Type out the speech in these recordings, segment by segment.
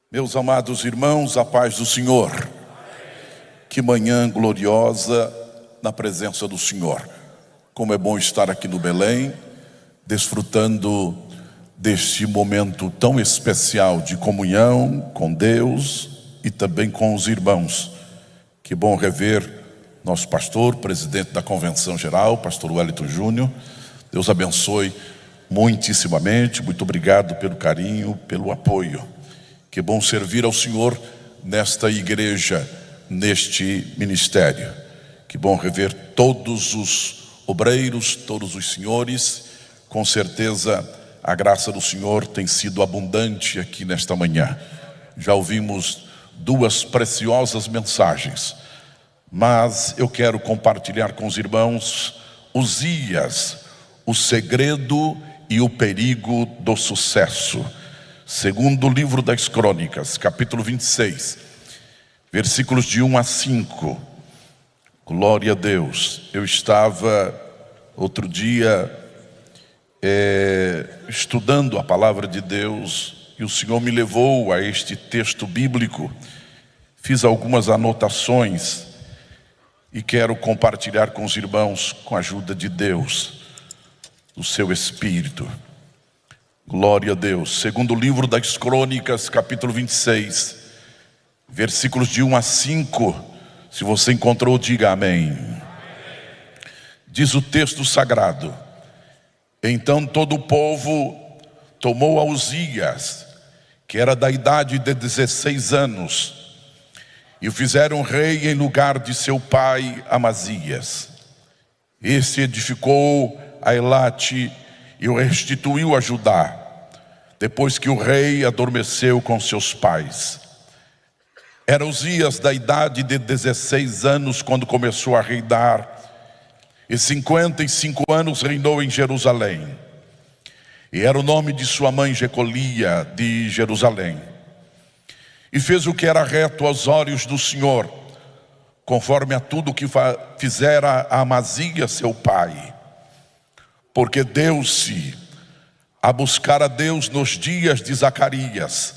Meus amados irmãos, a paz do Senhor. Que manhã gloriosa na presença do Senhor. Como é bom estar aqui no Belém, desfrutando deste momento tão especial de comunhão com Deus e também com os irmãos. Que bom rever nosso pastor, presidente da Convenção Geral, pastor Wellington Júnior. Deus abençoe muitíssimamente. Muito obrigado pelo carinho, pelo apoio. Que bom servir ao Senhor nesta igreja, neste ministério. Que bom rever todos os obreiros, todos os senhores. Com certeza a graça do Senhor tem sido abundante aqui nesta manhã. Já ouvimos duas preciosas mensagens, mas eu quero compartilhar com os irmãos Uzias, o segredo e o perigo do sucesso. Segundo o livro das Crônicas, capítulo 26, versículos de 1 a 5. Glória a Deus. Eu estava outro dia estudando a palavra de Deus e o Senhor me levou a este texto bíblico. Fiz algumas anotações e quero compartilhar com os irmãos com a ajuda de Deus, do seu Espírito. Glória a Deus. Segundo o livro das Crônicas, capítulo 26, versículos de 1 a 5. Se você encontrou, diga amém. Diz o texto sagrado: então todo o povo tomou a Uzias, que era da idade de 16 anos, e o fizeram rei em lugar de seu pai Amazias. Esse edificou a Elate e o restituiu a Judá, depois que o rei adormeceu com seus pais. Era Uzias da idade de 16 anos quando começou a reinar, e 55 anos reinou em Jerusalém. E era o nome de sua mãe Jecolia de Jerusalém. E fez o que era reto aos olhos do Senhor, conforme a tudo que fizera a Amazias seu pai. Porque deu-se a buscar a Deus nos dias de Zacarias,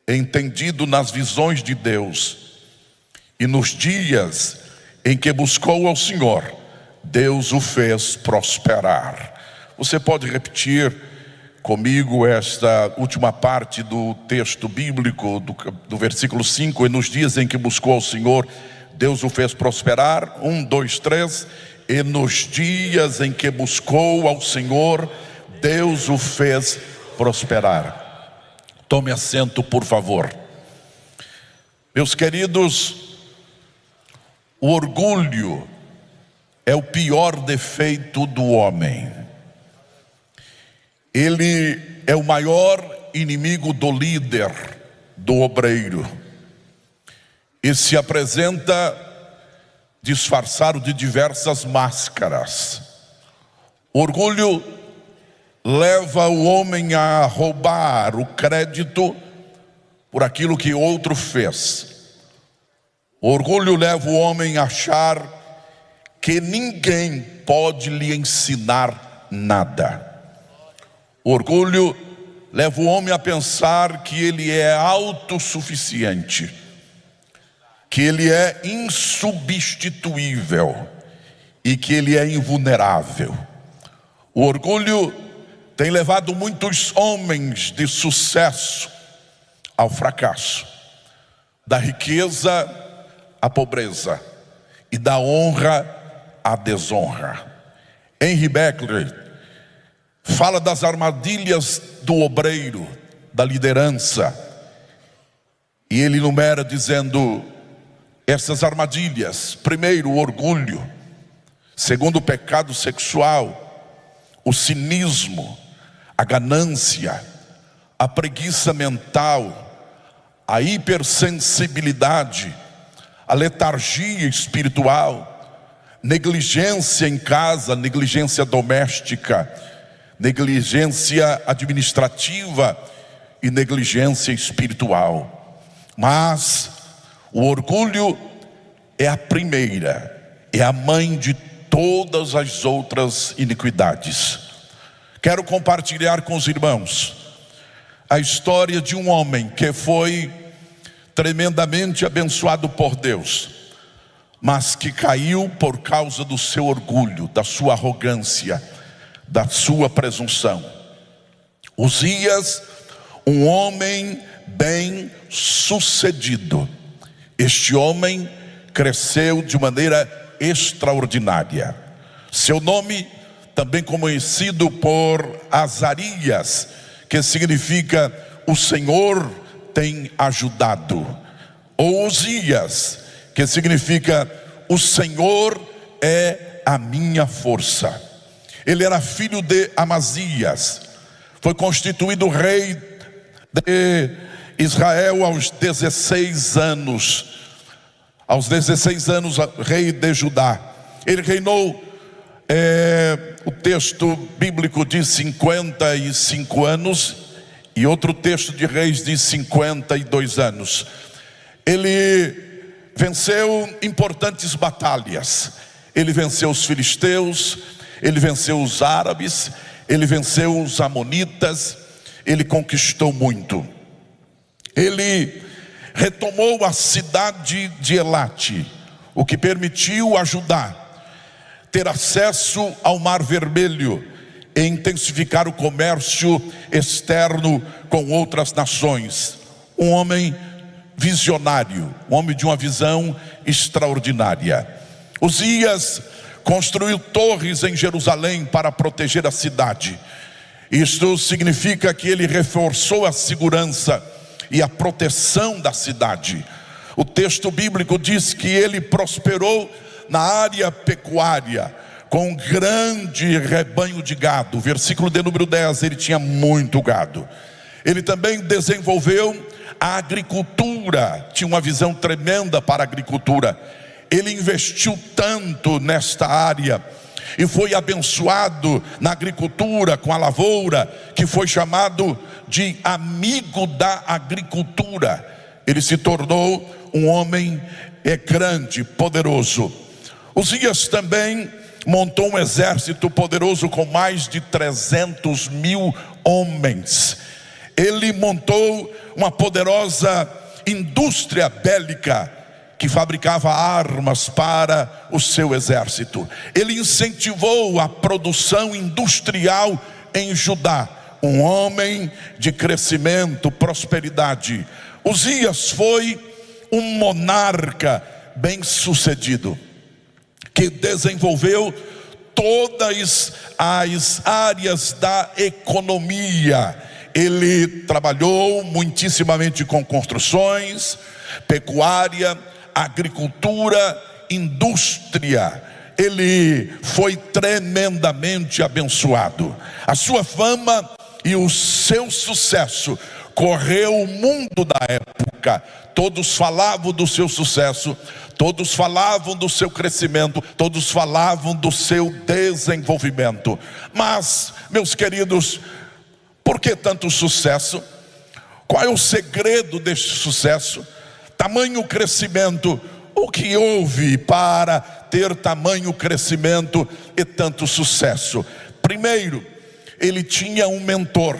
entendido nas visões de Deus. E nos dias em que buscou ao Senhor, Deus o fez prosperar. Você pode repetir comigo esta última parte do texto bíblico, do versículo 5. E nos dias em que buscou ao Senhor, Deus o fez prosperar. 1, 2, 3. E nos dias em que buscou ao Senhor, Deus o fez prosperar. Tome assento, por favor. Meus queridos, o orgulho é o pior defeito do homem. Ele é o maior inimigo do líder, do obreiro. E se apresenta disfarçado de diversas máscaras. O orgulho leva o homem a roubar o crédito por aquilo que outro fez. O orgulho leva o homem a achar que ninguém pode lhe ensinar nada. O orgulho leva o homem a pensar que ele é autossuficiente, que ele é insubstituível e que ele é invulnerável. O orgulho tem levado muitos homens de sucesso ao fracasso, da riqueza à pobreza e da honra à desonra. Henry Beckler fala das armadilhas do obreiro, da liderança, e ele enumera dizendo essas armadilhas: primeiro, o orgulho; segundo, o pecado sexual; o cinismo; a ganância; a preguiça mental; a hipersensibilidade; a letargia espiritual; negligência em casa, negligência doméstica; negligência administrativa e negligência espiritual. Mas o orgulho é a primeira, é a mãe de todas as outras iniquidades. Quero compartilhar com os irmãos a história de um homem que foi tremendamente abençoado por Deus, mas que caiu por causa do seu orgulho, da sua arrogância, da sua presunção. Uzias, um homem bem sucedido. Este homem cresceu de maneira extraordinária. Seu nome, também conhecido por Azarias, que significa o Senhor tem ajudado. Ou Uzias, que significa o Senhor é a minha força. Ele era filho de Amazias, foi constituído rei de Israel aos 16 anos. Aos 16 anos, rei de Judá. Ele reinou, o texto bíblico diz 55 anos, e outro texto de Reis diz 52 anos. Ele venceu importantes batalhas. Ele venceu os filisteus, ele venceu os árabes, ele venceu os amonitas, ele conquistou muito. Ele retomou a cidade de Elate, o que permitiu a Judá ter acesso ao Mar Vermelho e intensificar o comércio externo com outras nações. Um homem visionário, um homem de uma visão extraordinária. Uzias construiu torres em Jerusalém para proteger a cidade. Isto significa que ele reforçou a segurança e a proteção da cidade. O texto bíblico diz que ele prosperou na área pecuária, com um grande rebanho de gado. Versículo de número 10, ele tinha muito gado. Ele também desenvolveu a agricultura, tinha uma visão tremenda para a agricultura. Ele investiu tanto nesta área e foi abençoado na agricultura com a lavoura, que foi chamado de amigo da agricultura. Ele se tornou um homem grande, poderoso. Uzias também montou um exército poderoso com mais de 300 mil homens. Ele montou uma poderosa indústria bélica que fabricava armas para o seu exército. Ele incentivou a produção industrial em Judá. Um homem de crescimento, prosperidade. Uzias foi um monarca bem sucedido, que desenvolveu todas as áreas da economia. Ele trabalhou muitíssimamente com construções, pecuária, agricultura, indústria. Ele foi tremendamente abençoado. A sua fama e o seu sucesso correu o mundo da época. Todos falavam do seu sucesso, todos falavam do seu crescimento, todos falavam do seu desenvolvimento. Mas, meus queridos, por que tanto sucesso? Qual é o segredo deste sucesso? Tamanho crescimento. O que houve para ter tamanho crescimento e tanto sucesso? Primeiro, ele tinha um mentor.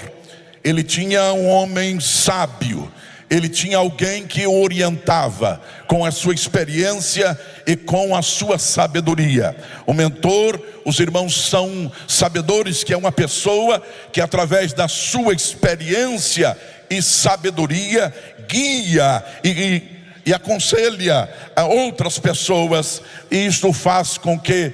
Ele tinha um homem sábio. Ele tinha alguém que o orientava com a sua experiência e com a sua sabedoria. O mentor, os irmãos são sabedores, que é uma pessoa que através da sua experiência e sabedoria guia e aconselha a outras pessoas, e isto faz com que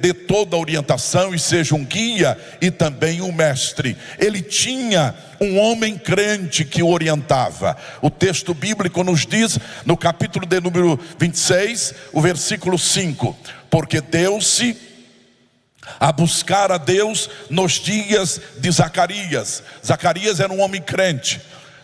dê toda a orientação e seja um guia e também um mestre. Ele tinha um homem crente que o orientava. O texto bíblico nos diz, no capítulo de número 26, o versículo 5: porque deu-se a buscar a Deus nos dias de Zacarias. Zacarias era um homem crente.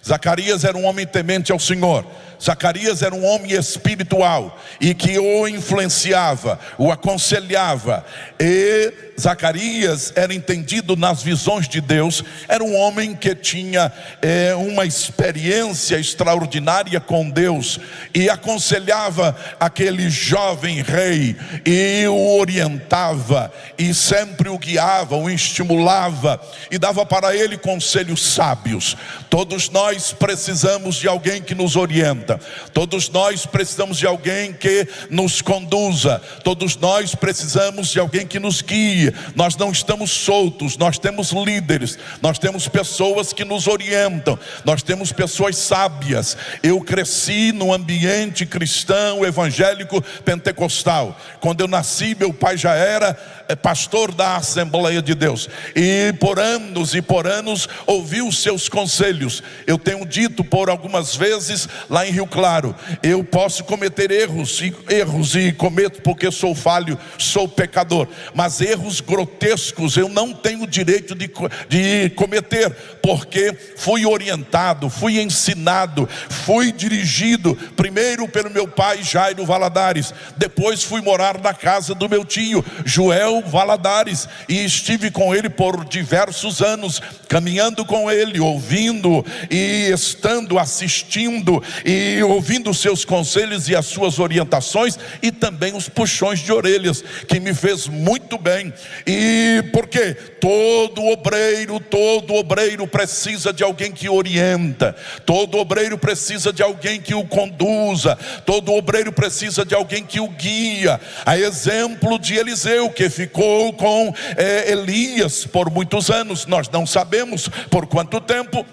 Zacarias era um homem temente ao Senhor. Zacarias era um homem espiritual e que o influenciava, o aconselhava. E Zacarias era entendido nas visões de Deus. Era um homem que tinha uma experiência extraordinária com Deus e aconselhava aquele jovem rei e o orientava e sempre o guiava, o estimulava e dava para ele conselhos sábios. Todos nós precisamos de alguém que nos orienta. Todos nós precisamos de alguém que nos conduza. Todos nós precisamos de alguém que nos guie. Nós não estamos soltos, nós temos líderes, nós temos pessoas que nos orientam, nós temos pessoas sábias. Eu cresci num ambiente cristão, evangélico, pentecostal. Quando eu nasci, meu pai já era pastor da Assembleia de Deus e por anos ouvi os seus conselhos. Eu tenho dito por algumas vezes lá em Rio Claro, eu posso cometer erros e cometo porque sou falho, sou pecador, mas erros grotescos eu não tenho direito de cometer, porque fui orientado, fui ensinado, fui dirigido primeiro pelo meu pai Jairo Valadares, depois fui morar na casa do meu tio Joel Valadares e estive com ele por diversos anos, caminhando com ele, ouvindo e estando assistindo e ouvindo os seus conselhos e as suas orientações e também os puxões de orelhas, que me fez muito bem. E porque todo obreiro precisa de alguém que orienta, todo obreiro precisa de alguém que o conduza, todo obreiro precisa de alguém que o guia. A exemplo de Eliseu, que ficou com Elias por muitos anos, nós não sabemos por quanto tempo,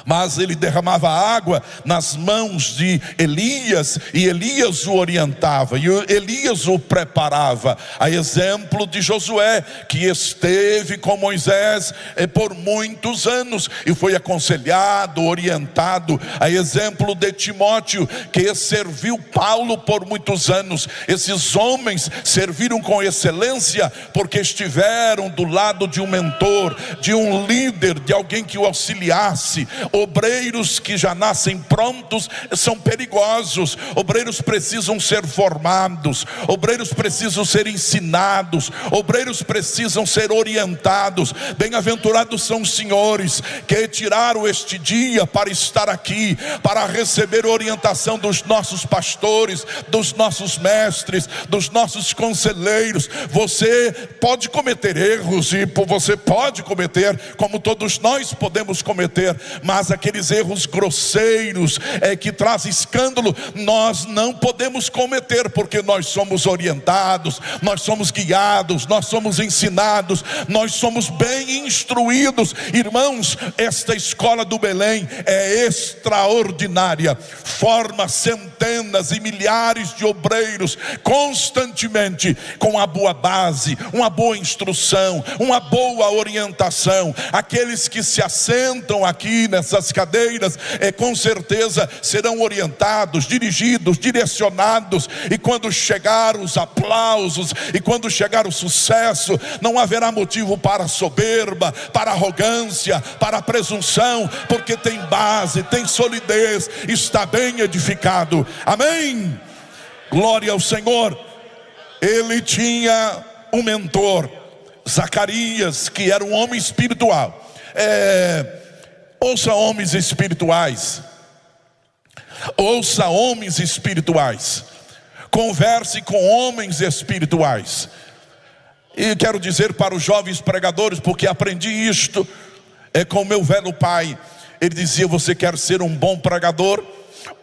mas ele derramava água nas mãos de Elias e Elias o orientava e Elias o preparava. A exemplo de Josué, que esteve com Moisés por muitos anos e foi aconselhado, orientado. A exemplo de Timóteo, que serviu Paulo por muitos anos. Esses homens serviram com excelência porque estiveram do lado de um mentor, de um líder, de alguém que o auxiliasse. Obreiros que já nascem prontos são perigosos. Obreiros precisam ser formados, obreiros precisam ser ensinados, obreiros precisam ser orientados. Bem-aventurados são os senhores que tiraram este dia para estar aqui, para receber orientação dos nossos pastores, dos nossos mestres, dos nossos conselheiros. Você pode cometer erros e você pode cometer, como todos nós podemos cometer, mas aqueles erros grosseiros que trazem escândalo, nós não podemos cometer, porque nós somos orientados, nós somos guiados, nós somos ensinados, nós somos bem instruídos. Irmãos, esta escola do Belém é extraordinária, forma centenas e milhares de obreiros constantemente, com uma boa base, uma boa instrução, uma boa orientação. Aqueles que se assentam aqui nessas cadeiras, com certeza serão orientados, dirigidos, direcionados, e quando chegar os aplausos, e quando chegar o sucesso, não haverá motivo para soberba, para arrogância, para presunção, porque tem base, tem solidez, está bem edificado. Amém? Glória ao Senhor. Ele tinha um mentor, Zacarias, que era um homem espiritual. Ouça homens espirituais, ouça homens espirituais, converse com homens espirituais. E quero dizer para os jovens pregadores, porque aprendi isto com o meu velho pai. Ele dizia: você quer ser um bom pregador?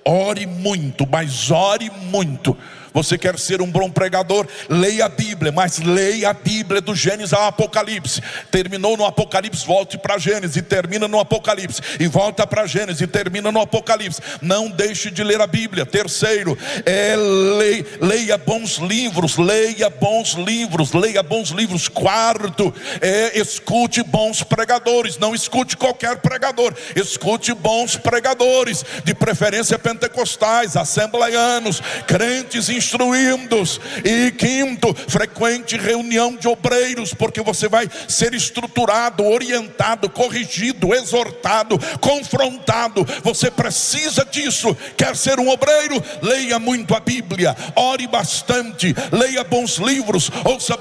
Ore muito, mas ore muito. Você quer ser um bom pregador? Leia a Bíblia, mas leia a Bíblia do Gênesis ao Apocalipse. Terminou no Apocalipse, volte para Gênesis e termina no Apocalipse, e volta para Gênesis e termina no Apocalipse. Não deixe de ler a Bíblia. Terceiro, leia bons livros, leia bons livros, leia bons livros. Quarto, escute bons pregadores. Não escute qualquer pregador, escute bons pregadores, de preferência pentecostais, assembleianos, crentes instruindo-os. E quinto, frequente reunião de obreiros, porque você vai ser estruturado, orientado, corrigido, exortado, confrontado. Você precisa disso. Quer ser um obreiro? Leia muito a Bíblia, ore bastante, leia bons livros, ouça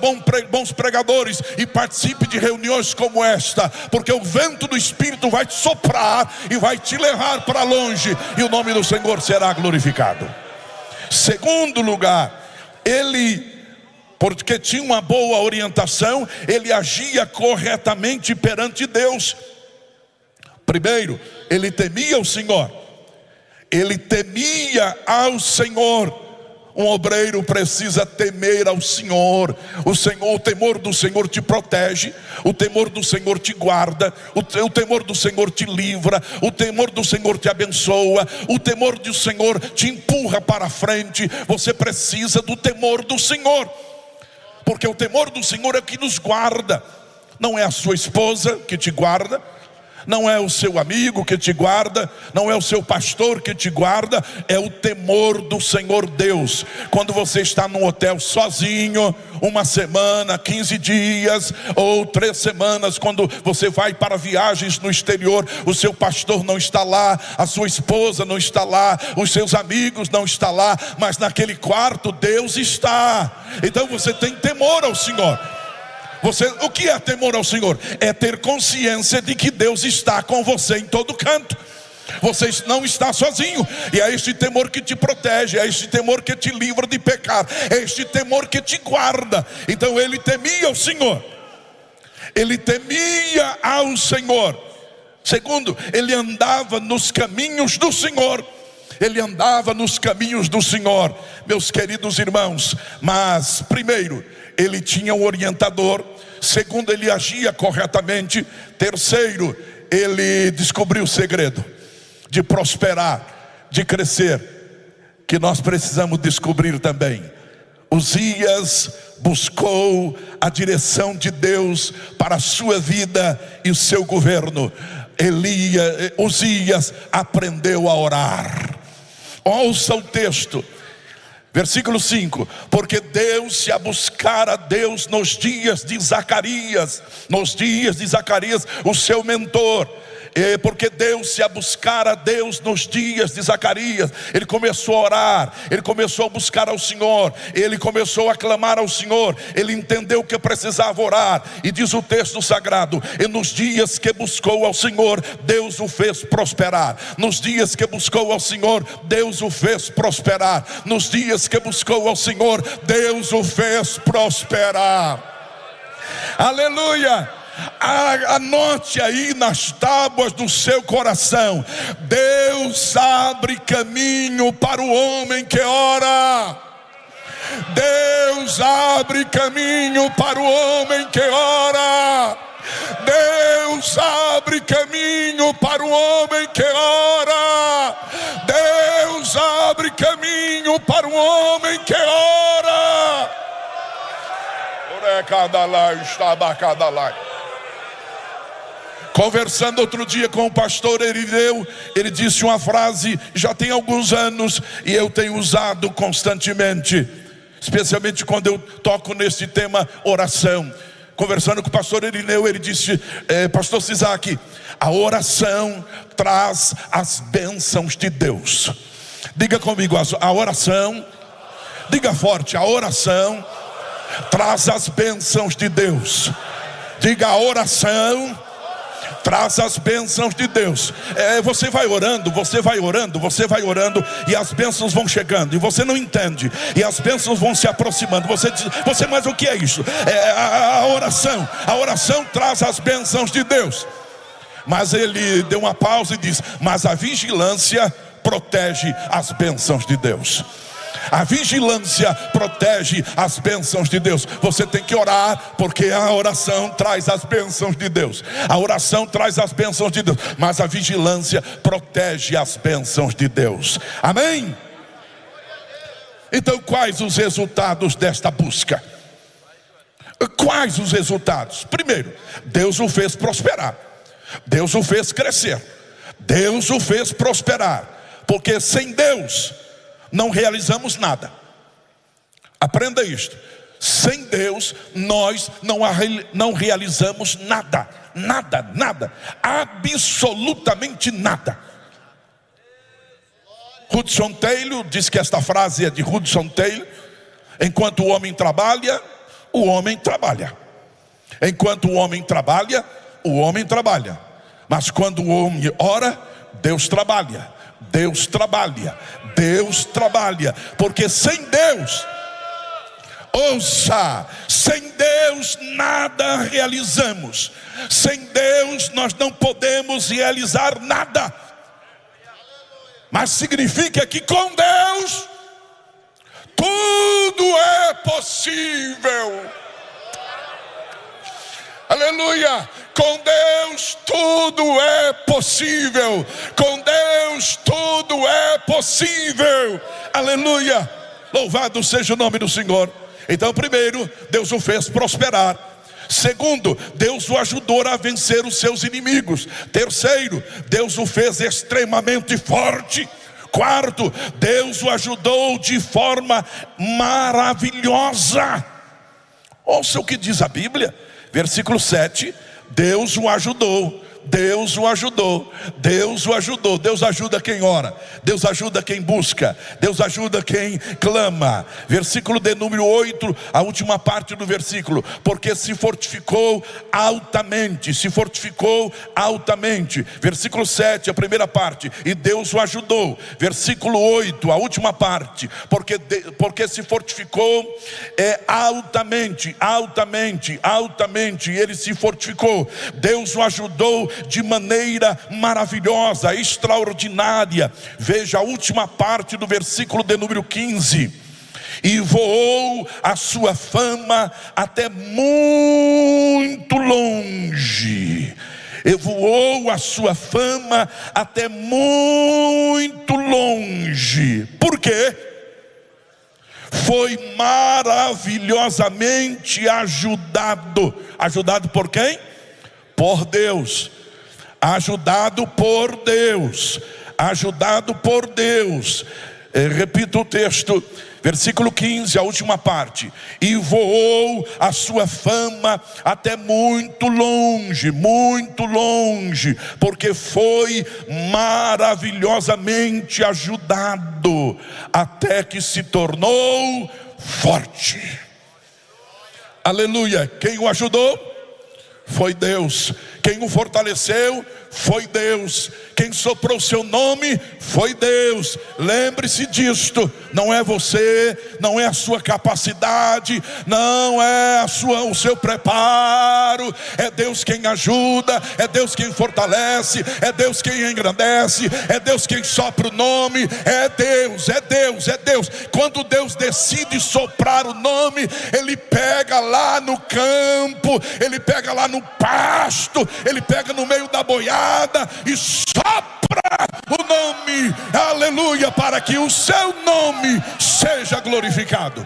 bons pregadores e participe de reuniões como esta, porque o vento do Espírito vai te soprar e vai te levar para longe, e o nome do Senhor será glorificado. Segundo lugar, porque tinha uma boa orientação, ele agia corretamente perante Deus. Primeiro, ele temia o Senhor. Ele temia ao Senhor. Um obreiro precisa temer ao Senhor. O temor do Senhor te protege, o temor do Senhor te guarda, o temor do Senhor te livra, o temor do Senhor te abençoa, o temor do Senhor te empurra para frente. Você precisa do temor do Senhor, porque o temor do Senhor é que nos guarda. Não é a sua esposa que te guarda, não é o seu amigo que te guarda, não é o seu pastor que te guarda, é o temor do Senhor Deus. Quando você está num hotel sozinho, uma semana, 15 dias ou 3 semanas, quando você vai para viagens no exterior, o seu pastor não está lá, a sua esposa não está lá, os seus amigos não estão lá, mas naquele quarto Deus está. Então você tem temor ao Senhor. O que é temor ao Senhor? É ter consciência de que Deus está com você em todo canto. Você não está sozinho. E é este temor que te protege, é este temor que te livra de pecar, é este temor que te guarda. Então ele temia o Senhor. Ele temia ao Senhor. Segundo, ele andava nos caminhos do Senhor. Ele andava nos caminhos do Senhor, meus queridos irmãos. Mas primeiro, ele tinha um orientador. Segundo, ele agia corretamente. Terceiro, ele descobriu o segredo de prosperar, de crescer, que nós precisamos descobrir também. Uzias buscou a direção de Deus para a sua vida e o seu governo. Uzias aprendeu a orar. Ouça o texto, versículo 5: porque deu-se a buscar a Deus nos dias de Zacarias, o seu mentor. Porque deu-se a buscar a Deus nos dias de Zacarias. Ele começou a orar, ele começou a buscar ao Senhor, ele começou a clamar ao Senhor, ele entendeu que precisava orar. E diz o texto sagrado: e nos dias que buscou ao Senhor, Deus o fez prosperar. Nos dias que buscou ao Senhor, Deus o fez prosperar. Nos dias que buscou ao Senhor, Deus o fez prosperar. Aleluia! Anote aí nas tábuas do seu coração: Deus abre caminho para o homem que ora. Deus abre caminho para o homem que ora. Deus abre caminho para o homem que ora. Deus abre caminho para o homem que ora. Conversando outro dia com o pastor Irineu, ele disse uma frase, já tem alguns anos, e eu tenho usado constantemente, especialmente quando eu toco nesse tema oração. Conversando com o pastor Irineu, ele disse: pastor Sisak, a oração traz as bênçãos de Deus. Diga comigo, a oração, diga forte, a oração traz as bênçãos de Deus. Diga, a oração traz as bênçãos de Deus. Você vai orando, e as bênçãos vão chegando, e você não entende, e as bênçãos vão se aproximando. Você diz: mas o que é isso? A oração traz as bênçãos de Deus. Mas ele deu uma pausa e diz: mas a vigilância protege as bênçãos de Deus. A vigilância protege as bênçãos de Deus. Você tem que orar, porque a oração traz as bênçãos de Deus. A oração traz as bênçãos de Deus, mas a vigilância protege as bênçãos de Deus. Amém? Então, quais os resultados desta busca? Quais os resultados? Primeiro, Deus o fez prosperar. Deus o fez crescer. Deus o fez prosperar. Porque sem Deus não realizamos nada. Aprenda isto: sem Deus nós não realizamos nada, absolutamente nada. Hudson Taylor diz que esta frase é de Hudson Taylor: enquanto o homem trabalha, o homem trabalha. Enquanto o homem trabalha, o homem trabalha. Mas quando o homem ora, Deus trabalha. Deus trabalha. Deus trabalha. Porque sem Deus, ouça, sem Deus nada realizamos. Sem Deus nós não podemos realizar nada. Mas significa que com Deus tudo é possível. Aleluia! Com Deus tudo é possível. Com Deus tudo é possível. Aleluia! Louvado seja o nome do Senhor. Então, primeiro, Deus o fez prosperar. Segundo, Deus o ajudou a vencer os seus inimigos. Terceiro, Deus o fez extremamente forte. Quarto, Deus o ajudou de forma maravilhosa. Ouça o que diz a Bíblia, versículo 7. Deus o ajudou. Deus o ajudou. Deus o ajudou. Deus ajuda quem ora. Deus ajuda quem busca. Deus ajuda quem clama. Versículo de número 8, a última parte do versículo. Porque se fortificou altamente. Se fortificou altamente. Versículo 7, a primeira parte. E Deus o ajudou. Versículo 8, a última parte. Porque se fortificou altamente. E ele se fortificou. Deus o ajudou de maneira maravilhosa, extraordinária. Veja a última parte do versículo de número 15. E voou a sua fama até muito longe. E voou a sua fama até muito longe. Por quê? Foi maravilhosamente ajudado. Ajudado por quem? Por Deus. Ajudado por Deus. Ajudado por Deus. Repito o texto, versículo 15, a última parte. E voou a sua fama até muito longe, porque foi maravilhosamente ajudado, até que se tornou forte. Aleluia. Quem o ajudou? Foi Deus. Quem o fortaleceu? Foi Deus. Quem soprou seu nome? Foi Deus. Lembre-se disto. Não é você, não é a sua capacidade, não é o seu preparo. É Deus quem ajuda, é Deus quem fortalece, é Deus quem engrandece, é Deus quem sopra o nome. É Deus. Quando Deus decide soprar o nome, Ele pega lá no campo, Ele pega lá no pasto, Ele pega no meio da boiada e sopra o nome, aleluia, para que o seu nome seja glorificado.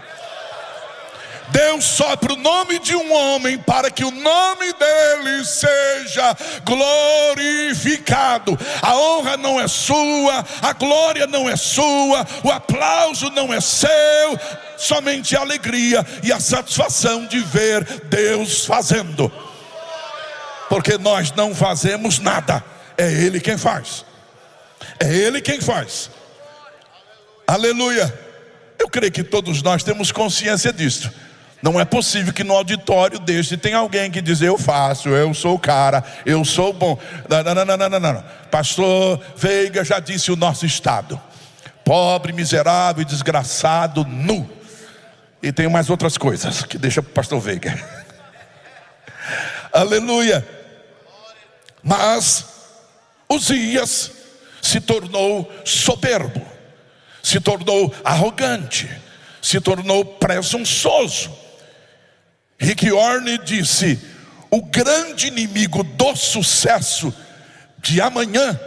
Deus sopra o nome de um homem para que o nome dele seja glorificado. A honra não é sua, a glória não é sua, o aplauso não é seu, somente a alegria e a satisfação de ver Deus fazendo. Porque nós não fazemos nada, é Ele quem faz. É Ele quem faz. Aleluia. Eu creio que todos nós temos consciência disso. Não é possível que no auditório deste tenha alguém que diz: eu faço, eu sou o cara, eu sou bom. Não. Pastor Veiga já disse o nosso estado: pobre, miserável e desgraçado, nu. E tem mais outras coisas que deixa para o pastor Veiga. Aleluia. Mas Uzias se tornou soberbo, se tornou arrogante, se tornou presunçoso. Rick Warren disse: o grande inimigo do sucesso de amanhã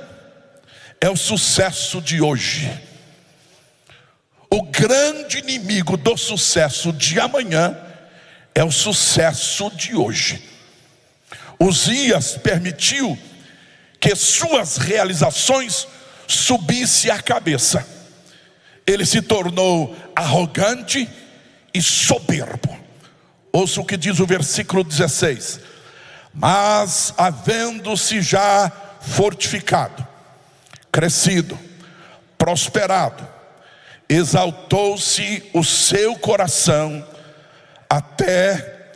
é o sucesso de hoje. O grande inimigo do sucesso de amanhã é o sucesso de hoje. Uzias permitiu que suas realizações subissem à cabeça. Ele se tornou arrogante e soberbo. Ouça o que diz o versículo 16: mas havendo-se já fortificado, crescido, prosperado, exaltou-se o seu coração até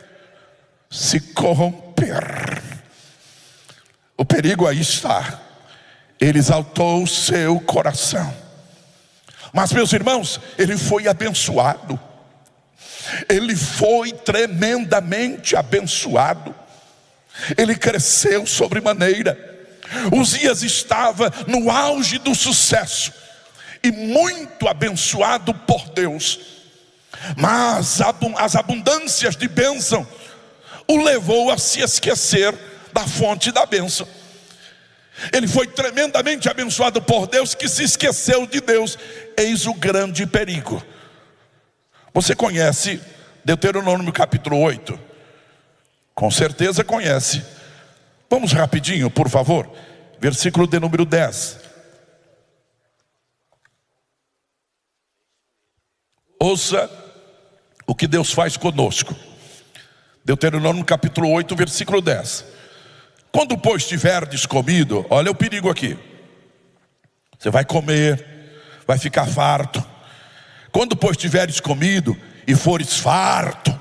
se corromper. O perigo aí está. Ele exaltou o seu coração. Mas, meus irmãos, ele foi abençoado. Ele foi tremendamente abençoado. Ele cresceu sobremaneira. Uzias estava no auge do sucesso e muito abençoado por Deus. Mas as abundâncias de bênção o levou a se esquecer da fonte da bênção. Ele foi tremendamente abençoado por Deus, que se esqueceu de Deus. Eis o grande perigo. Você conhece Deuteronômio capítulo 8? Com certeza conhece. Vamos rapidinho, por favor. Versículo de número 10. Ouça o que Deus faz conosco. Deuteronômio capítulo 8, versículo 10. Quando, pois, tiverdes comido, olha o perigo aqui. Você vai comer, vai ficar farto. Quando, pois, tiveres comido e fores farto,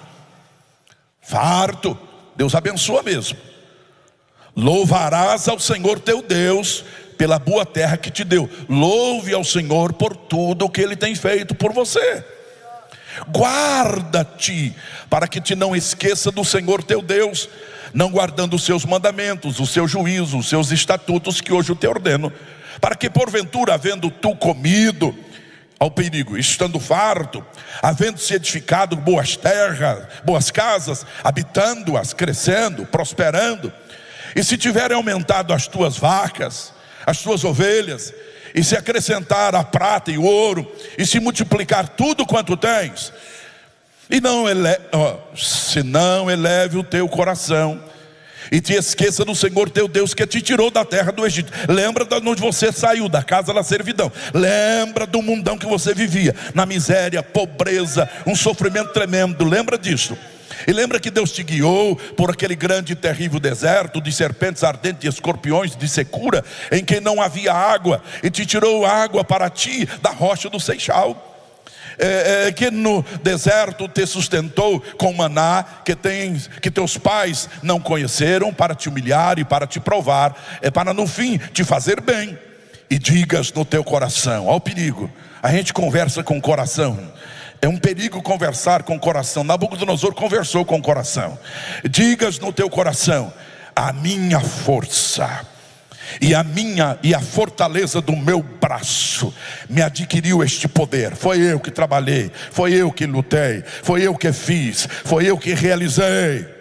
Deus abençoa mesmo. Louvarás ao Senhor teu Deus pela boa terra que te deu. Louve ao Senhor por tudo o que Ele tem feito por você. Guarda-te para que te não esqueça do Senhor teu Deus, não guardando os seus mandamentos, os seus juízos, os seus estatutos que hoje eu te ordeno, para que porventura, havendo tu comido, ao perigo, estando farto, havendo-se edificado boas terras, boas casas, habitando-as, crescendo, prosperando, e se tiverem aumentado as tuas vacas, as tuas ovelhas, e se acrescentar a prata e o ouro, e se multiplicar tudo quanto tens, e se não eleve o teu coração, e te esqueça do Senhor teu Deus, que te tirou da terra do Egito. Lembra de onde você saiu, da casa da servidão. Lembra do mundão que você vivia, na miséria, pobreza, um sofrimento tremendo. Lembra disso. E lembra que Deus te guiou por aquele grande e terrível deserto, de serpentes ardentes, de escorpiões, de secura, em que não havia água, e te tirou água para ti da rocha do Seixal. Que no deserto te sustentou com maná, que teus pais não conheceram, para te humilhar e para te provar, para no fim te fazer bem. E digas no teu coração, ó o perigo, a gente conversa com o coração. É um perigo conversar com o coração. Nabucodonosor conversou com o coração. Digas no teu coração: a minha força e a fortaleza do meu braço me adquiriu este poder. Foi eu que trabalhei, foi eu que lutei, foi eu que fiz, foi eu que realizei.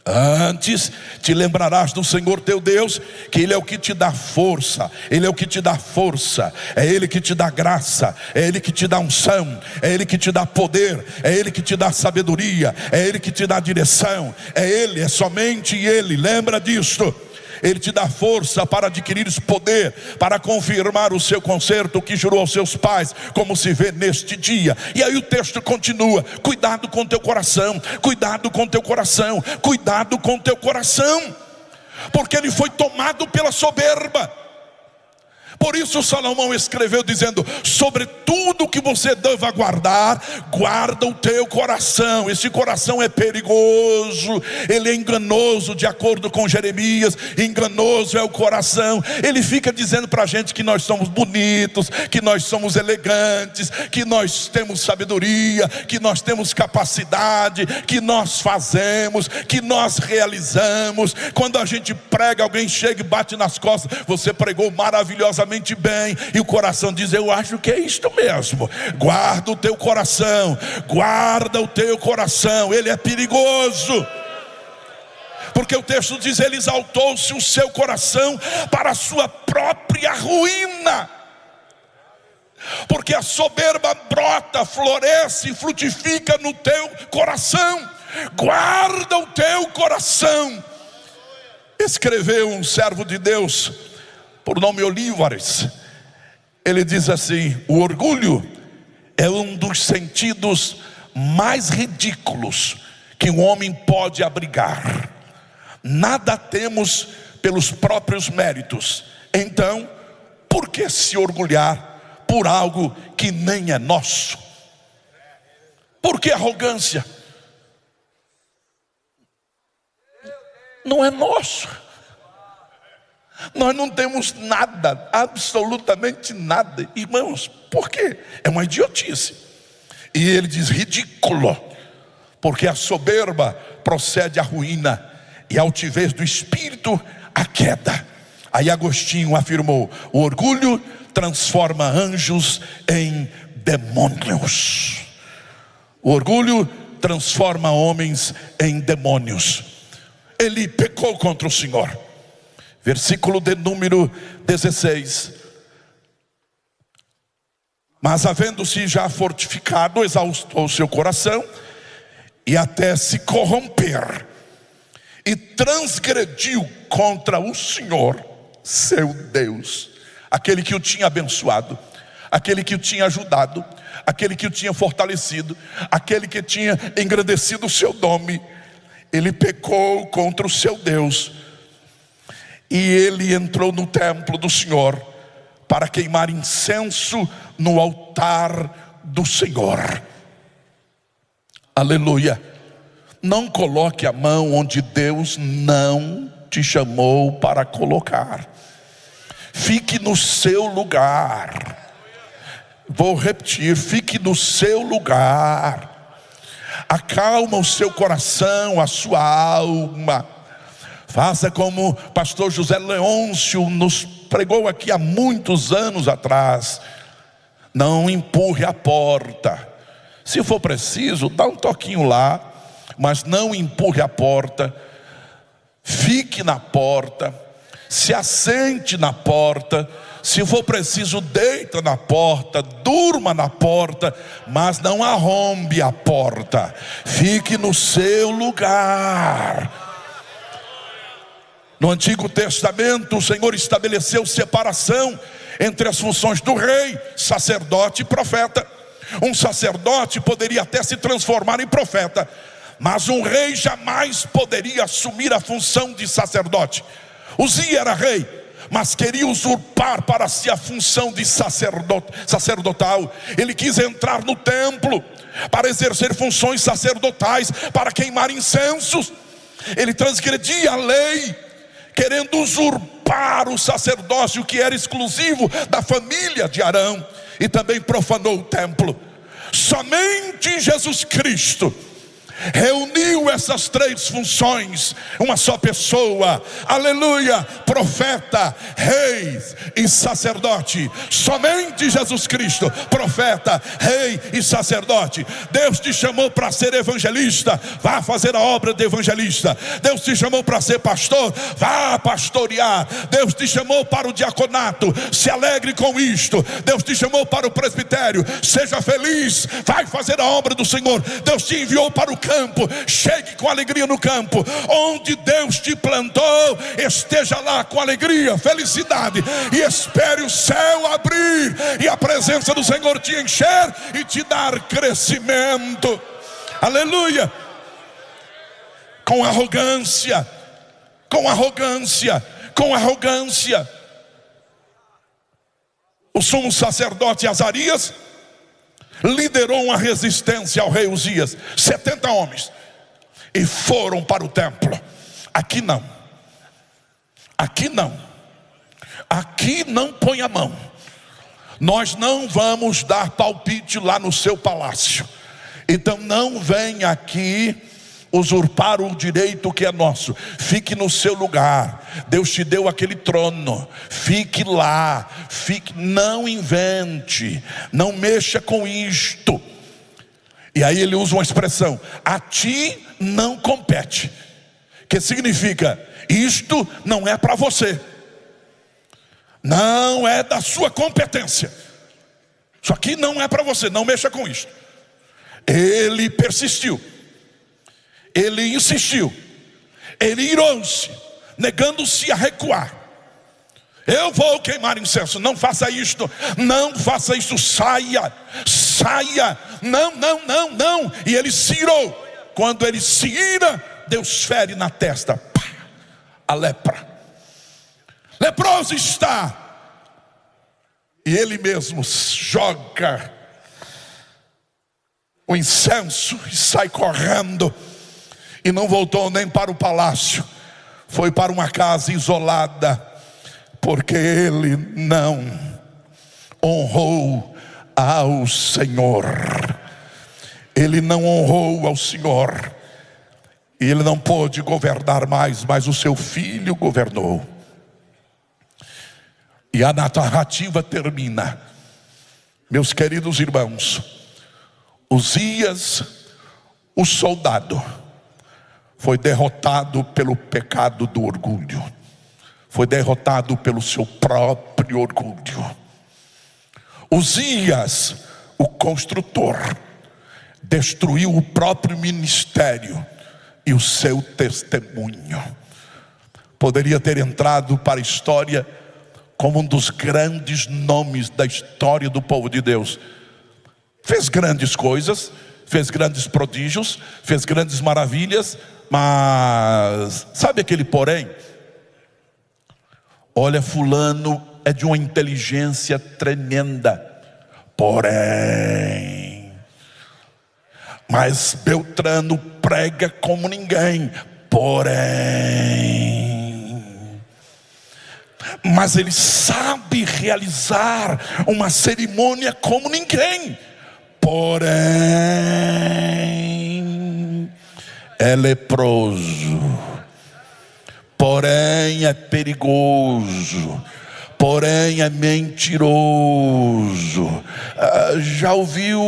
Antes te lembrarás do Senhor teu Deus, que Ele é o que te dá força, Ele é o que te dá força, é Ele que te dá graça, é Ele que te dá unção, é Ele que te dá poder, é Ele que te dá sabedoria, é Ele que te dá direção, é Ele, é somente Ele. Lembra disto. Ele te dá força para adquirires poder, para confirmar o seu concerto que jurou aos seus pais, como se vê neste dia. E aí o texto continua: cuidado com teu coração, cuidado com teu coração, cuidado com teu coração, porque ele foi tomado pela soberba. Por isso Salomão escreveu dizendo: sobre tudo que você deva guardar, guarda o teu coração. Esse coração é perigoso, ele é enganoso, de acordo com Jeremias. Enganoso é o coração. Ele fica dizendo para a gente que nós somos bonitos, que nós somos elegantes, que nós temos sabedoria, que nós temos capacidade, que nós fazemos, que nós realizamos. Quando a gente prega, alguém chega e bate nas costas: você pregou maravilhosamente bem, e o coração diz: eu acho que é isto mesmo. Guarda o teu coração, guarda o teu coração, ele é perigoso, porque o texto diz: ele exaltou-se o seu coração para a sua própria ruína. Porque a soberba brota, floresce e frutifica no teu coração. Guarda o teu coração. Escreveu um servo de Deus por nome Olivares. Ele diz assim: o orgulho é um dos sentidos mais ridículos que um homem pode abrigar. Nada temos pelos próprios méritos. Então, por que se orgulhar por algo que nem é nosso? Por que arrogância? Não é nosso. Nós não temos nada, absolutamente nada. Irmãos, por quê? É uma idiotice. E ele diz ridículo, porque a soberba procede à ruína, e a altivez do espírito a queda. Aí Agostinho afirmou: o orgulho transforma anjos em demônios. O orgulho transforma homens em demônios. Ele pecou contra o Senhor. Versículo de número 16. Mas havendo-se já fortificado, exaustou seu coração, e até se corromper, e transgrediu contra o Senhor, seu Deus, aquele que o tinha abençoado, aquele que o tinha ajudado, aquele que o tinha fortalecido, aquele que tinha engrandecido o seu nome. Ele pecou contra o seu Deus, e ele entrou no templo do Senhor para queimar incenso no altar do Senhor. Aleluia. Não coloque a mão onde Deus não te chamou para colocar. Fique no seu lugar. Vou repetir, fique no seu lugar. Acalma o seu coração, a sua alma. Faça como o pastor José Leôncio nos pregou aqui há muitos anos atrás. Não empurre a porta. Se for preciso, dá um toquinho lá, mas não empurre a porta. Fique na porta, se assente na porta. Se for preciso, deita na porta, durma na porta, mas não arrombe a porta. Fique no seu lugar. No Antigo Testamento, o Senhor estabeleceu separação entre as funções do rei, sacerdote e profeta. Um sacerdote poderia até se transformar em profeta, mas um rei jamais poderia assumir a função de sacerdote. Uzia era rei, mas queria usurpar para si a função de sacerdotal. Ele quis entrar no templo para exercer funções sacerdotais, para queimar incensos. Ele transgredia a lei, querendo usurpar o sacerdócio que era exclusivo da família de Arão, e também profanou o templo. Somente Jesus Cristo reuniu essas três funções, uma só pessoa. Aleluia, profeta, rei e sacerdote. Somente Jesus Cristo, profeta, rei e sacerdote. Deus te chamou para ser evangelista, vá fazer a obra de evangelista. Deus te chamou para ser pastor, vá pastorear. Deus te chamou para o diaconato, se alegre com isto. Deus te chamou para o presbitério, seja feliz, vai fazer a obra do Senhor. Deus te enviou para o campo, chegue com alegria no campo. Onde Deus te plantou, esteja lá com alegria, felicidade, e espere o céu abrir e a presença do Senhor te encher e te dar crescimento. Aleluia. Com arrogância, com arrogância, com arrogância, o sumo sacerdote Azarias liderou uma resistência ao rei Uzias. 70 homens, e foram para o templo. Aqui não, aqui não, aqui não põe a mão. Nós não vamos dar palpite lá no seu palácio. Então não venha aqui usurpar o direito que é nosso. Fique no seu lugar. Deus te deu aquele trono, fique lá, fique, não invente, não mexa com isto. E aí ele usa uma expressão: a ti não compete, que significa, isto não é para você, não é da sua competência, isso aqui não é para você, não mexa com isto. Ele persistiu, ele insistiu, ele irou-se, negando-se a recuar. Eu vou queimar incenso. Não faça isto, não faça isto, saia, saia, não, não, não, não. E ele se irou. Quando ele se ira, Deus fere na testa, pá, a lepra. Leproso está. E ele mesmo joga o incenso e sai correndo. E não voltou nem para o palácio, foi para uma casa isolada, porque ele não honrou ao Senhor. Ele não honrou ao Senhor. E ele não pôde governar mais, mas o seu filho governou. E a narrativa termina. Meus queridos irmãos, Uzias, o soldado, foi derrotado pelo pecado do orgulho. Foi derrotado pelo seu próprio orgulho. Uzias, o construtor, destruiu o próprio ministério e o seu testemunho. Poderia ter entrado para a história como um dos grandes nomes da história do povo de Deus. Fez grandes coisas, fez grandes prodígios, fez grandes maravilhas, mas sabe aquele porém? Olha, fulano é de uma inteligência tremenda, porém, mas Beltrano prega como ninguém, porém, mas ele sabe realizar uma cerimônia como ninguém, porém, é leproso, porém é perigoso, porém é mentiroso. Já ouviu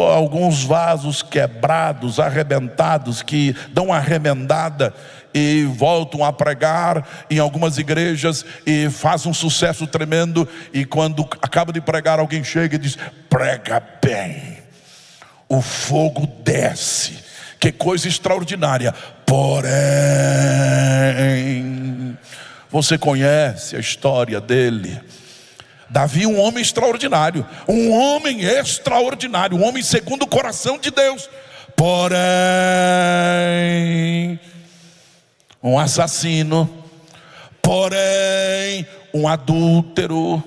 alguns vasos quebrados, arrebentados, que dão uma remendada e voltam a pregar em algumas igrejas e faz um sucesso tremendo, e quando acaba de pregar alguém chega e diz: prega bem, o fogo desce, que coisa extraordinária. Porém, você conhece a história dele. Davi, um homem extraordinário, um homem extraordinário, um homem segundo o coração de Deus, porém, um assassino, porém, um adúltero.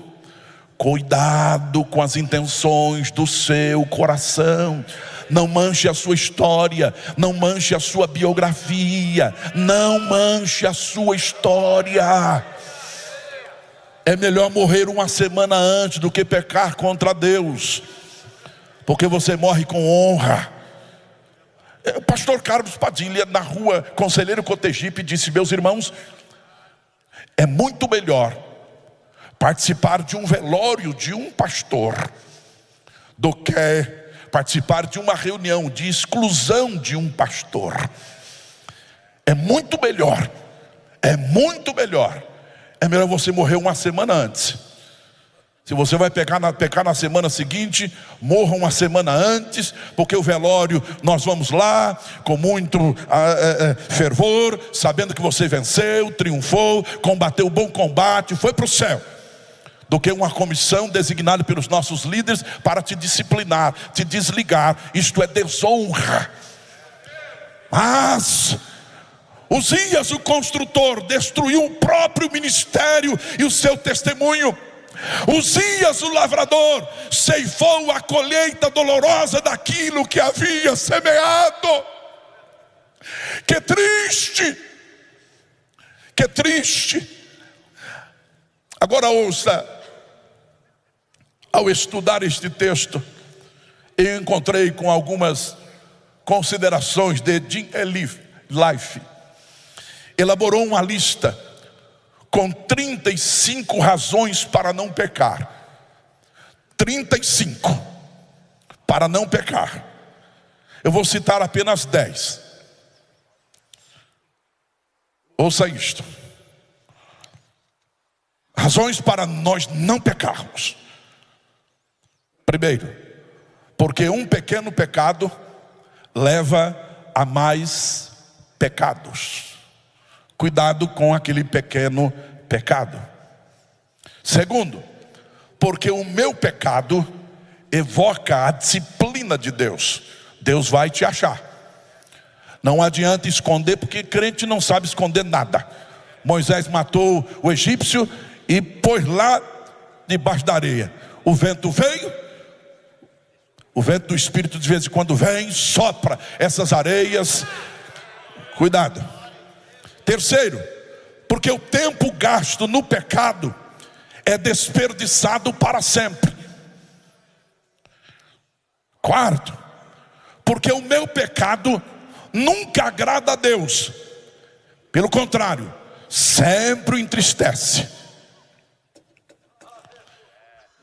Cuidado com as intenções do seu coração. Não manche a sua história, não manche a sua biografia, não manche a sua história. É melhor morrer uma semana antes do que pecar contra Deus, porque você morre com honra. O pastor Carlos Padilha, na rua Conselheiro Cotegipe, disse: meus irmãos, é muito melhor participar de um velório de um pastor do que participar de uma reunião de exclusão de um pastor. É muito melhor, é muito melhor. É melhor você morrer uma semana antes. Se você vai pecar na semana seguinte, morra uma semana antes, porque o velório nós vamos lá com muito fervor, sabendo que você venceu, triunfou, combateu o bom combate, foi para o céu, do que uma comissão designada pelos nossos líderes para te disciplinar, te desligar. Isto é desonra. Mas Uzias, o construtor, destruiu o próprio ministério e o seu testemunho. Uzias, o lavrador, ceifou a colheita dolorosa daquilo que havia semeado. Que triste, que triste. Agora ouça, ao estudar este texto, eu encontrei com algumas considerações de Jim Life. Elaborou uma lista com 35 razões para não pecar. 35 para não pecar. Eu vou citar apenas 10. Ouça isto. Razões para nós não pecarmos. Primeiro, porque um pequeno pecado leva a mais pecados. Cuidado com aquele pequeno pecado. Segundo, porque o meu pecado evoca a disciplina de Deus. Deus vai te achar. Não adianta esconder, porque crente não sabe esconder nada. Moisés matou o egípcio e pôs lá debaixo da areia. O vento veio, o vento do Espírito de vez em quando vem, sopra essas areias. Cuidado. Terceiro, porque o tempo gasto no pecado é desperdiçado para sempre. Quarto, porque o meu pecado nunca agrada a Deus. Pelo contrário, sempre o entristece.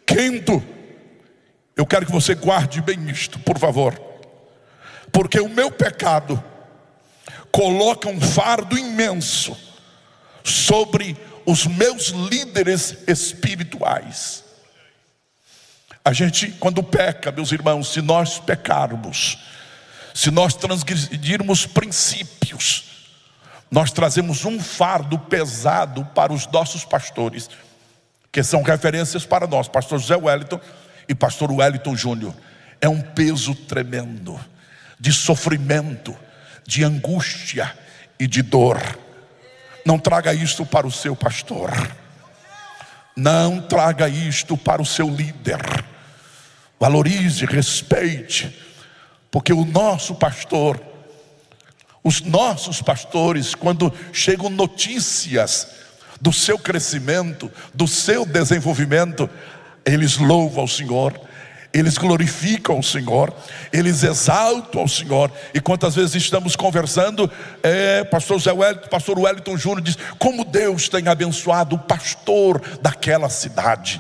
Quinto, eu quero que você guarde bem isto, por favor. Porque o meu pecado coloca um fardo imenso sobre os meus líderes espirituais. A gente, quando peca, meus irmãos, se nós pecarmos, se nós transgredirmos princípios, nós trazemos um fardo pesado para os nossos pastores, que são referências para nós, pastor José Wellington e pastor Wellington Júnior. É um peso tremendo, de sofrimento, de angústia e de dor. Não traga isto para o seu pastor. Não traga isto para o seu líder. Valorize, respeite, porque o nosso pastor, os nossos pastores, quando chegam notícias do seu crescimento, do seu desenvolvimento, eles louvam ao Senhor, eles glorificam o Senhor, eles exaltam ao Senhor. E quantas vezes estamos conversando, pastor Zé Wellington, pastor Wellington Júnior diz como Deus tem abençoado o pastor daquela cidade.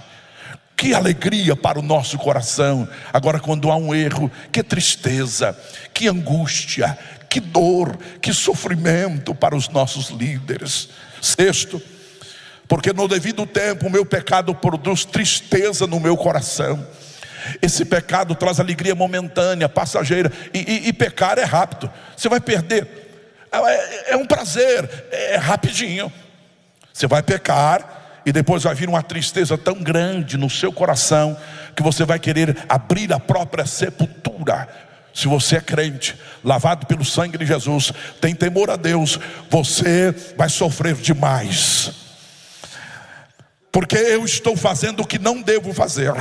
Que alegria para o nosso coração. Agora, quando há um erro, que tristeza, que angústia, que dor, que sofrimento para os nossos líderes. Sexto, porque no devido tempo o meu pecado produz tristeza no meu coração. Esse pecado traz alegria momentânea, passageira, e pecar é rápido. Você vai perder, é um prazer, é rapidinho. Você vai pecar e depois vai vir uma tristeza tão grande no seu coração que você vai querer abrir a própria sepultura. Se você é crente, lavado pelo sangue de Jesus, tem temor a Deus, você vai sofrer demais, porque eu estou fazendo o que não devo fazer,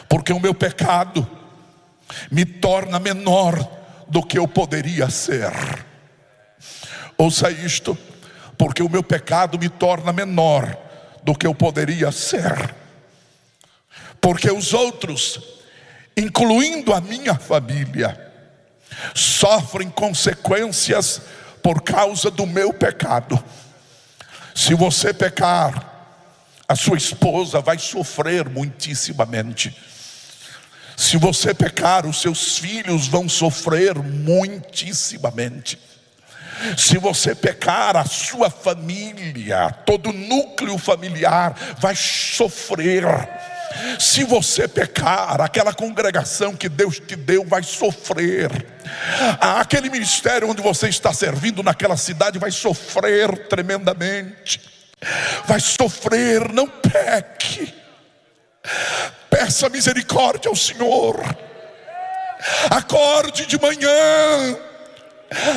porque o meu pecado me torna menor do que eu poderia ser. Ouça isto, porque o meu pecado me torna menor do que eu poderia ser, porque os outros, incluindo a minha família, sofrem consequências por causa do meu pecado. Se você pecar, a sua esposa vai sofrer muitíssimamente. Se você pecar, os seus filhos vão sofrer muitíssimamente. Se você pecar, a sua família, todo o núcleo familiar vai sofrer. Se você pecar, aquela congregação que Deus te deu vai sofrer. Aquele ministério onde você está servindo naquela cidade vai sofrer tremendamente. Vai sofrer. Não peque. Peça misericórdia ao Senhor. Acorde de manhã.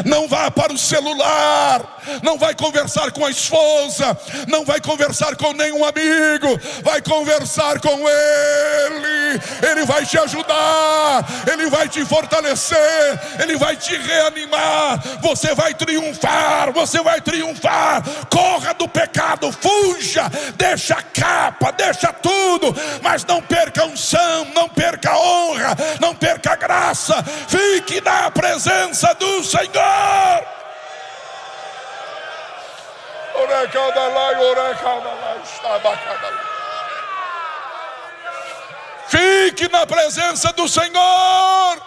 Não vá para o celular, não vai conversar com a esposa, não vai conversar com nenhum amigo, vai conversar com Ele. Ele vai te ajudar, Ele vai te fortalecer, Ele vai te reanimar. Você vai triunfar, você vai triunfar. Corra do pecado, fuja, deixa a capa, deixa tudo, mas não perca a unção, não perca a honra, não perca a graça. Fique na presença do Senhor. Fique na presença do Senhor.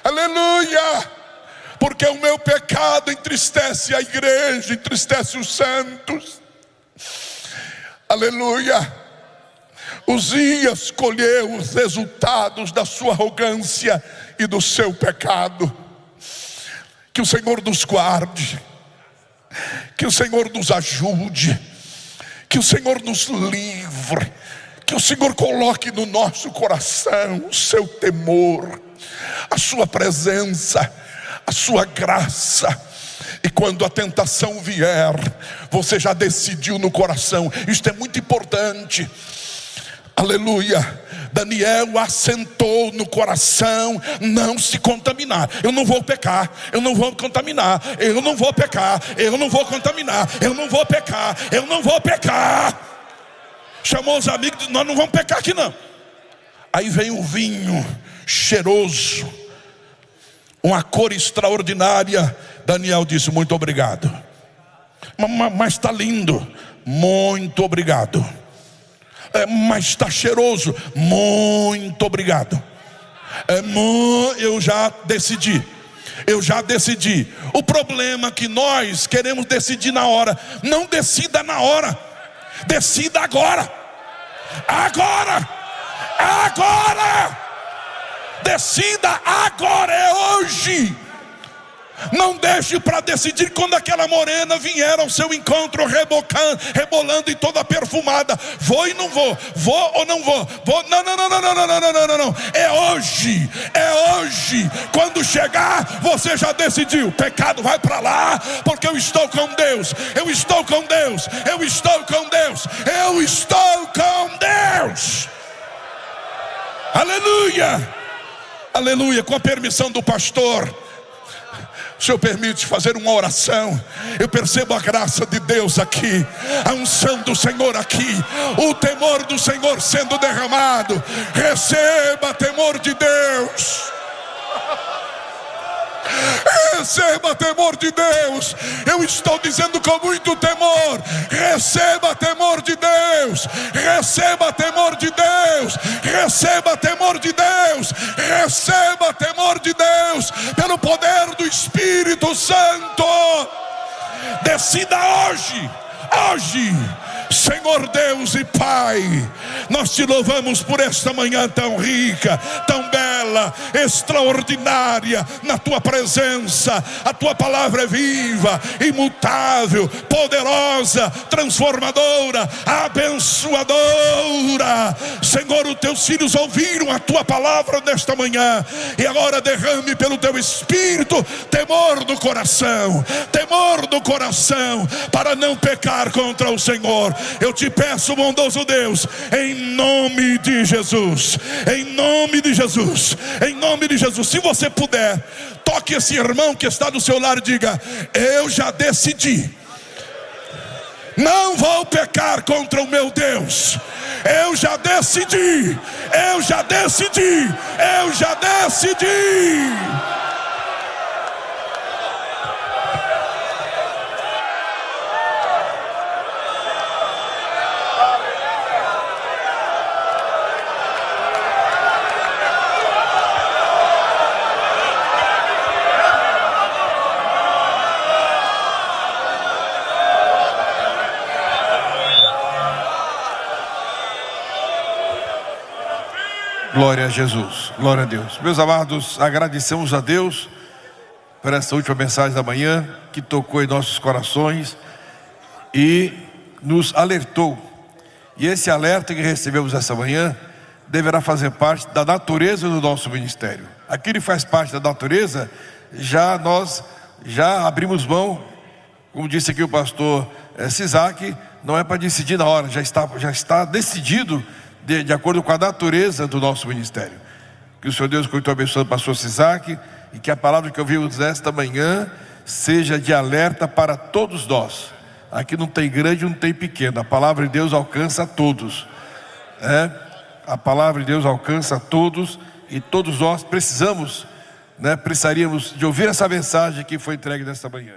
Aleluia. Porque o meu pecado entristece a igreja, entristece os santos. Aleluia. Uzias colheu os resultados da sua arrogância e do seu pecado. Que o Senhor nos guarde, que o Senhor nos ajude, Que o Senhor nos livre, que o Senhor coloque no nosso coração o seu temor, a sua presença, a sua graça. E quando a tentação vier, você já decidiu no coração. Isto é muito importante. Aleluia. Daniel assentou no coração não se contaminar. Eu não vou pecar, eu não vou contaminar, eu não vou pecar, eu não vou contaminar, eu não vou pecar, eu não vou pecar. Chamou os amigos e disse: nós não vamos pecar aqui não. Aí vem um vinho cheiroso, uma cor extraordinária. Daniel disse: muito obrigado. Mas está lindo. Muito obrigado. Mas está cheiroso. Muito obrigado. Eu já decidi. O problema é que nós queremos decidir na hora. Não decida na hora, decida agora. Agora decida agora, é hoje. Não deixe para decidir quando aquela morena vier ao seu encontro rebolando e toda perfumada. Vou e não vou, vou ou não vou, não. É hoje. Quando chegar, você já decidiu. O pecado vai para lá, porque eu estou com Deus. Aleluia. Com a permissão do pastor, o Senhor permite fazer uma oração. Eu percebo a graça de Deus aqui, a unção do Senhor aqui, o temor do Senhor sendo derramado. Receba temor de Deus. Receba temor de Deus. Eu estou dizendo com muito temor. Receba temor de Deus. Receba temor de Deus. Receba temor de Deus. Receba temor de Deus. Pelo poder do Espírito Santo. Decida hoje. Senhor Deus e Pai, nós te louvamos por esta manhã tão rica, tão bela, extraordinária na tua presença. A tua palavra é viva, imutável, poderosa, transformadora, abençoadora. Senhor, os teus filhos ouviram a tua palavra nesta manhã, e agora derrame pelo teu Espírito temor do coração, para não pecar contra o Senhor. Eu te peço, bondoso Deus, em nome de Jesus, se você puder, toque esse irmão que está do seu lado e diga: eu já decidi, não vou pecar contra o meu Deus. Eu já decidi. Glória a Jesus, glória a Deus. Meus amados, agradecemos a Deus por essa última mensagem da manhã, que tocou em nossos corações e nos alertou. E esse alerta que recebemos essa manhã deverá fazer parte da natureza do nosso ministério. Aquilo que faz parte da natureza, nós já abrimos mão. Como disse aqui o pastor Sisak, não é para decidir na hora, já está decidido de acordo com a natureza do nosso ministério. Que o Senhor Deus continue abençoando o pastor Sisak, e que a palavra que ouvimos esta manhã seja de alerta para todos nós. Aqui não tem grande, não tem pequeno. A palavra de Deus alcança a todos. A palavra de Deus alcança a todos, e todos nós precisaríamos de ouvir essa mensagem que foi entregue nesta manhã.